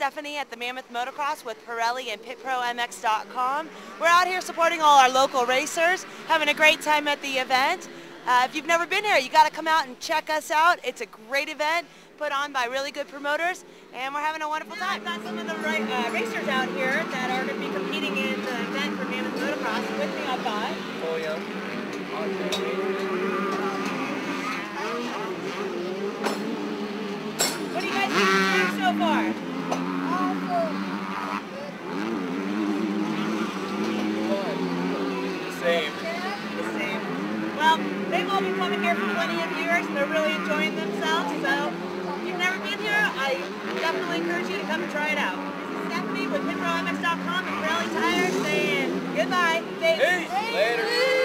Stephanie at the Mammoth Motocross with Pirelli and PitProMX.com. We're out here supporting all our local racers, having a great time at the event. If you've never been here, you got to come out and check us out. It's a great event put on by really good promoters, and we're having a wonderful time. I've got some of the racers out here that are going to be competing in the event for Mammoth Motocross. With me, I've got Julio. What do you guys think so far? Same. Well, they've all been coming here for plenty of years, and they're really enjoying themselves. So, if you've never been here, I definitely encourage you to come and try it out. This is Stephanie with PitProMX.com and Pirelli Tires saying goodbye. Peace. Later.